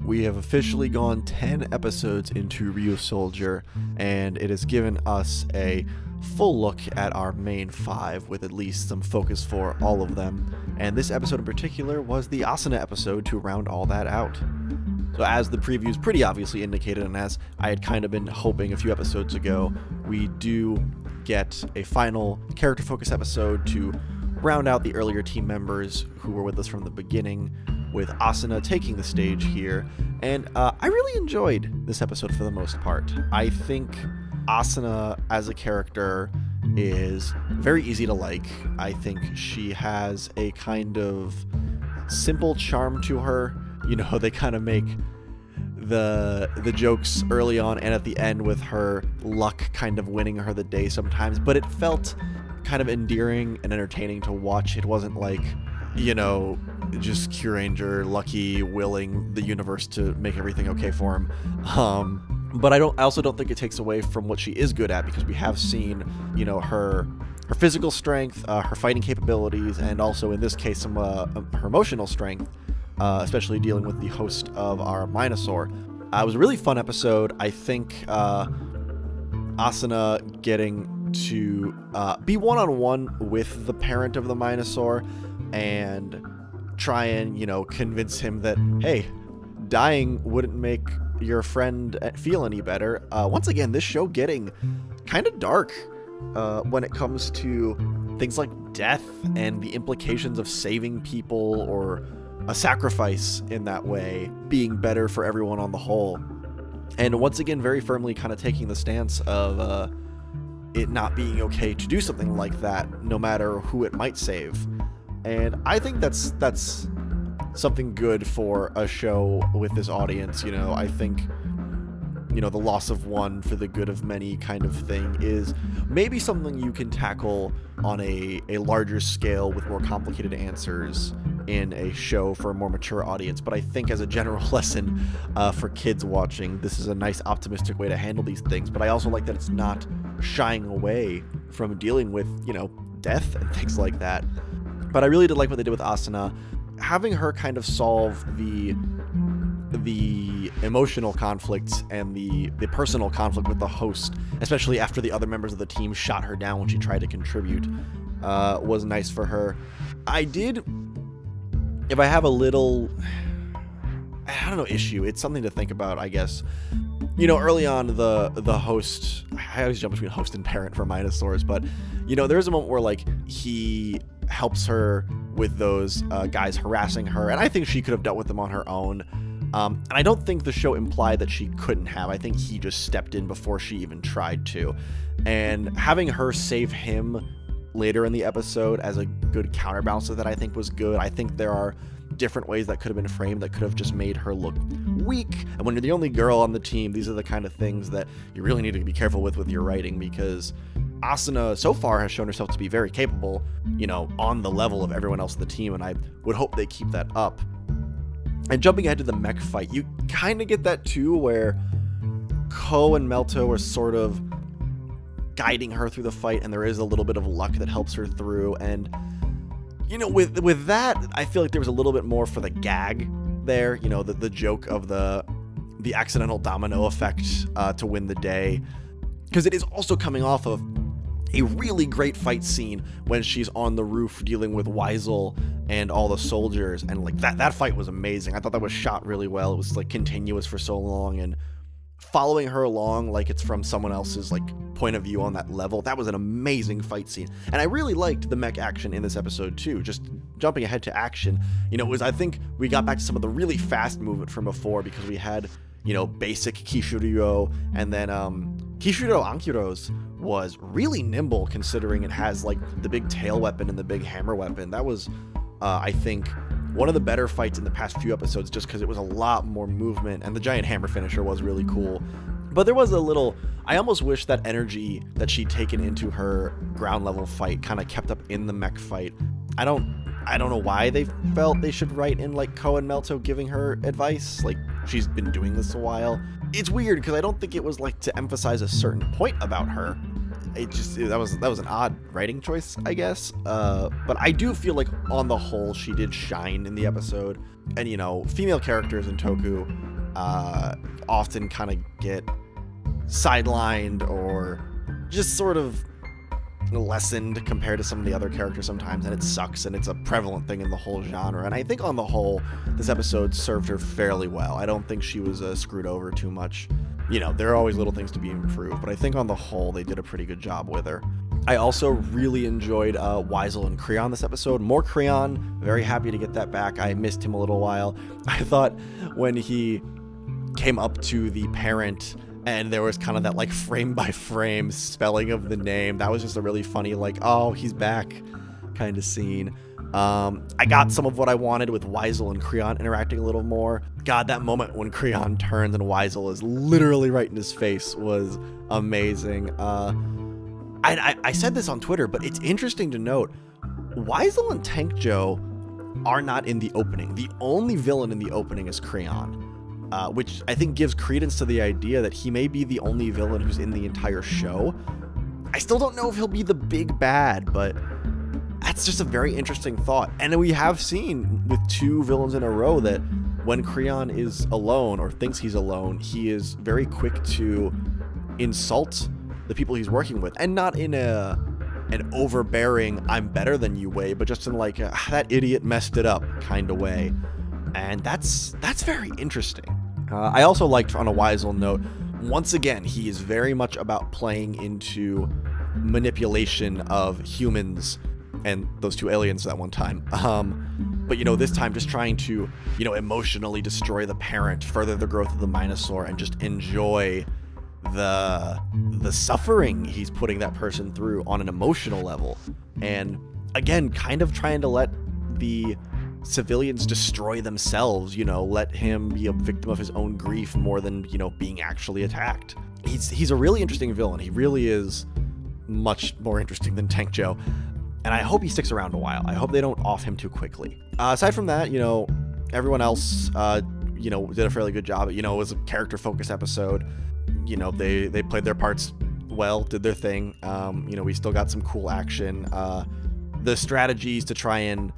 We have officially gone 10 episodes into Ryusoulger, and it has given us a full look at our main 5 with at least some focus for all of them. And this episode in particular was the Asuna episode to round all that out. So as the previews pretty obviously indicated, and as I had kind of been hoping a few episodes ago, we do get a final character focus episode to round out the earlier team members who were with us from the beginning, with Asuna taking the stage here. And I really enjoyed this episode for the most part. I think Asuna as a character is very easy to like. I think she has a kind of simple charm to her. You know, they kind of make the jokes early on and at the end with her luck kind of winning her the day sometimes, but it felt kind of endearing and entertaining to watch. It wasn't like, you know, just Kyuranger lucky willing the universe to make everything okay for him. But I also don't think it takes away from what she is good at, because we have seen, you know, her physical strength, her fighting capabilities, and also in this case some her emotional strength, especially dealing with the host of our Minosaur. It was a really fun episode. I think Asuna getting to be one-on-one with the parent of the Minosaur and try and, you know, convince him that, hey, dying wouldn't make your friend feel any better. Once again, this show getting kind of dark when it comes to things like death and the implications of saving people, or a sacrifice in that way being better for everyone on the whole. And once again, very firmly kind of taking the stance of it not being okay to do something like that, no matter who it might save. And I think that's something good for a show with this audience. You know, I think, you know, the loss of one for the good of many kind of thing is maybe something you can tackle on a larger scale with more complicated answers in a show for a more mature audience. But I think as a general lesson for kids watching, this is a nice optimistic way to handle these things. But I also like that it's not shying away from dealing with, you know, death and things like that. But I really did like what they did with Asuna, having her kind of solve the emotional conflicts and the personal conflict with the host, especially after the other members of the team shot her down when she tried to contribute, was nice for her. If I have a little, I don't know, issue, it's something to think about, I guess. You know, early on, the host, I always jump between host and parent for Minosaurs, but, you know, there's a moment where, like, he helps her with those guys harassing her, and I think she could have dealt with them on her own. And I don't think the show implied that she couldn't have. I think he just stepped in before she even tried to. And having her save him later in the episode as a good counterbalance to that, I think was good. I think there are different ways that could have been framed that could have just made her look weak. And when you're the only girl on the team, these are the kind of things that you really need to be careful with your writing, because Asuna so far has shown herself to be very capable, you know, on the level of everyone else on the team, and I would hope they keep that up. And jumping ahead to the mech fight, you kind of get that too, where Ko and Melto are sort of guiding her through the fight, and there is a little bit of luck that helps her through. And, you know, with that, I feel like there was a little bit more for the gag there, you know, the joke of the accidental domino effect to win the day, because it is also coming off of a really great fight scene when she's on the roof dealing with Wyzul and all the soldiers, and like that fight was amazing. I thought that was shot really well. It was like continuous for so long, and following her along like it's from someone else's like point of view on that level. That was an amazing fight scene, and I really liked the mech action in this episode too. Just jumping ahead to action, you know, I think we got back to some of the really fast movement from before, because we had, you know, basic Kishiryu, and then Kishiryu Ankyuro's was really nimble, considering it has like the big tail weapon and the big hammer weapon. That was I think one of the better fights in the past few episodes, just because it was a lot more movement, and the giant hammer finisher was really cool. But there was a little, I almost wish that energy that she'd taken into her ground level fight kind of kept up in the mech fight. I don't know why they felt they should write in like Ko and Melto giving her advice. Like, she's been doing this a while. It's weird, because I don't think it was like to emphasize a certain point about her. That was an odd writing choice, I guess. But I do feel like on the whole she did shine in the episode. And, you know, female characters in Toku often kind of get sidelined or just sort of lessened compared to some of the other characters sometimes, and it sucks, and it's a prevalent thing in the whole genre. And I think on the whole, this episode served her fairly well. I don't think she was screwed over too much. You know, there are always little things to be improved, but I think on the whole, they did a pretty good job with her. I also really enjoyed Wyzul and Creon this episode. More Creon, very happy to get that back. I missed him a little while. I thought when he came up to the parent and there was kind of that like frame by frame spelling of the name, that was just a really funny like, oh, he's back kind of scene. I got some of what I wanted with Wyzul and Creon interacting a little more. God, that moment when Creon turns and Wyzul is literally right in his face was amazing. I said this on Twitter, but it's interesting to note, Wyzul and Tank Joe are not in the opening. The only villain in the opening is Creon, which I think gives credence to the idea that he may be the only villain who's in the entire show. I still don't know if he'll be the big bad, but that's just a very interesting thought. And we have seen with 2 villains in a row that when Creon is alone or thinks he's alone, he is very quick to insult the people he's working with, and not in an overbearing I'm better than you way, but just in like that idiot messed it up kind of way. And that's very interesting. I also liked, on a Wyzul note, once again, he is very much about playing into manipulation of humans and those 2 aliens at one time. But, you know, this time just trying to, you know, emotionally destroy the parent, further the growth of the Minosaur, and just enjoy the suffering he's putting that person through on an emotional level. And again, kind of trying to let the civilians destroy themselves, you know, let him be a victim of his own grief more than, you know, being actually attacked. He's a really interesting villain. He really is much more interesting than Tank Joe. And I hope he sticks around a while. I hope they don't off him too quickly. Aside from that, you know, everyone else, you know, did a fairly good job. You know, it was a character-focused episode. You know, they played their parts well, did their thing. You know, we still got some cool action. The strategies to try and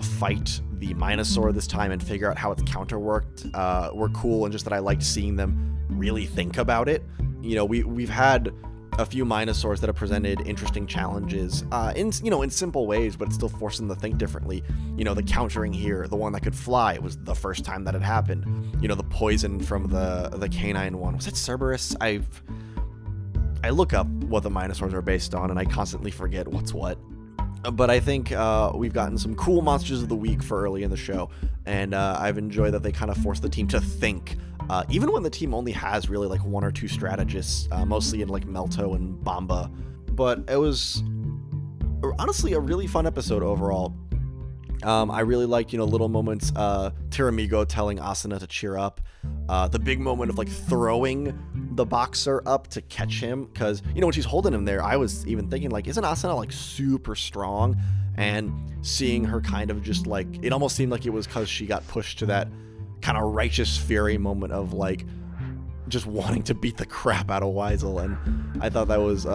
fight the Minosaur this time and figure out how its counter worked were cool, and just that I liked seeing them really think about it. You know, we've had a few Minosaurs that have presented interesting challenges in simple ways, but it still forced them to think differently. You know, the countering here, the one that could fly, was the first time that had happened. You know, the poison from the canine one, was it Cerberus? I look up what the Minosaurs are based on, and I constantly forget what's what. But I think we've gotten some cool Monsters of the Week for early in the show, and I've enjoyed that they kind of force the team to think. Even when the team only has really like 1 or 2 strategists, mostly in like Melto and Bamba. But it was honestly a really fun episode overall. I really liked, you know, little moments, Tiramigo telling Asuna to cheer up. The big moment of like throwing the boxer up to catch him, because, you know, when she's holding him there, I was even thinking like, isn't Asuna like super strong? And seeing her kind of just like, it almost seemed like it was because she got pushed to that kind of righteous fury moment of like just wanting to beat the crap out of Wyzul, and I thought that was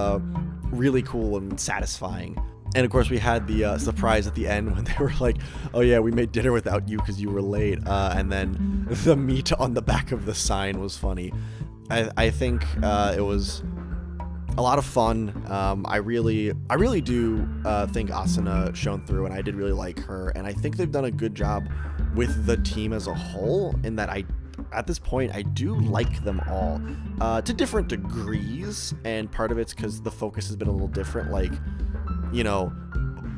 really cool and satisfying. And of course we had the surprise at the end when they were like, oh yeah, we made dinner without you because you were late, and then the meat on the back of the sign was funny. I think it was a lot of fun. I really do think Asuna shone through, and I did really like her, and I think they've done a good job with the team as a whole, in that at this point I do like them all to different degrees, and part of it's because the focus has been a little different. Like, you know,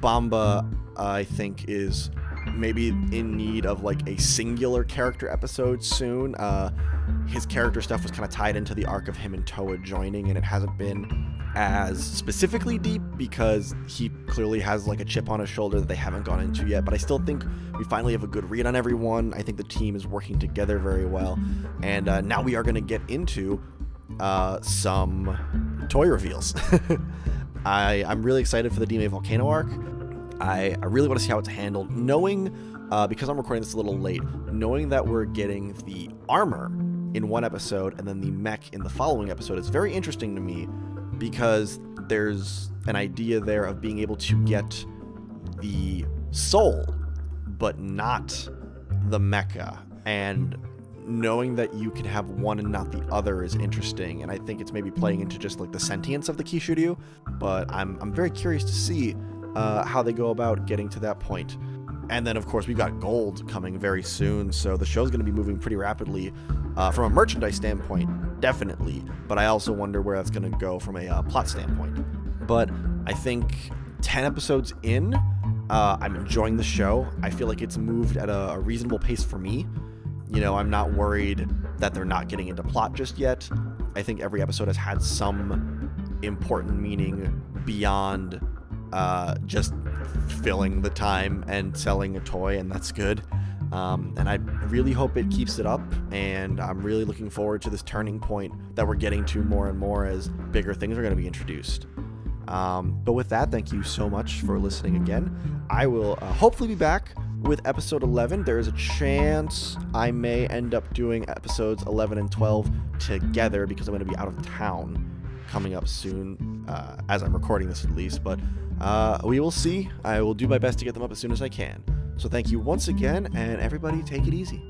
Bamba I think is maybe in need of like a singular character episode soon. His character stuff was kind of tied into the arc of him and Toa joining, and it hasn't been as specifically deep because he clearly has like a chip on his shoulder that they haven't gone into yet. But I still think we finally have a good read on everyone. I think the team is working together very well, and now we are going to get into some toy reveals. I'm really excited for the DMA Volcano arc. I really want to see how it's handled, knowing, because I'm recording this a little late, knowing that we're getting the armor in one episode and then the mech in the following episode is very interesting to me, because there's an idea there of being able to get the soul, but not the mecha. And knowing that you can have one and not the other is interesting, and I think it's maybe playing into just like the sentience of the Kishiryu, but I'm very curious to see how they go about getting to that point. And then, of course, we've got Gold coming very soon, so the show's going to be moving pretty rapidly from a merchandise standpoint, definitely, but I also wonder where that's going to go from a plot standpoint. But I think 10 episodes in, I'm enjoying the show. I feel like it's moved at a reasonable pace for me. You know, I'm not worried that they're not getting into plot just yet. I think every episode has had some important meaning beyond just filling the time and selling a toy, and that's good. And I really hope it keeps it up, and I'm really looking forward to this turning point that we're getting to more and more as bigger things are going to be introduced. But with that, thank you so much for listening again. I will hopefully be back with episode 11. There is a chance I may end up doing episodes 11 and 12 together because I'm going to be out of town coming up soon, as I'm recording this at least, but we will see. I will do my best to get them up as soon as I can. So thank you once again, and everybody take it easy.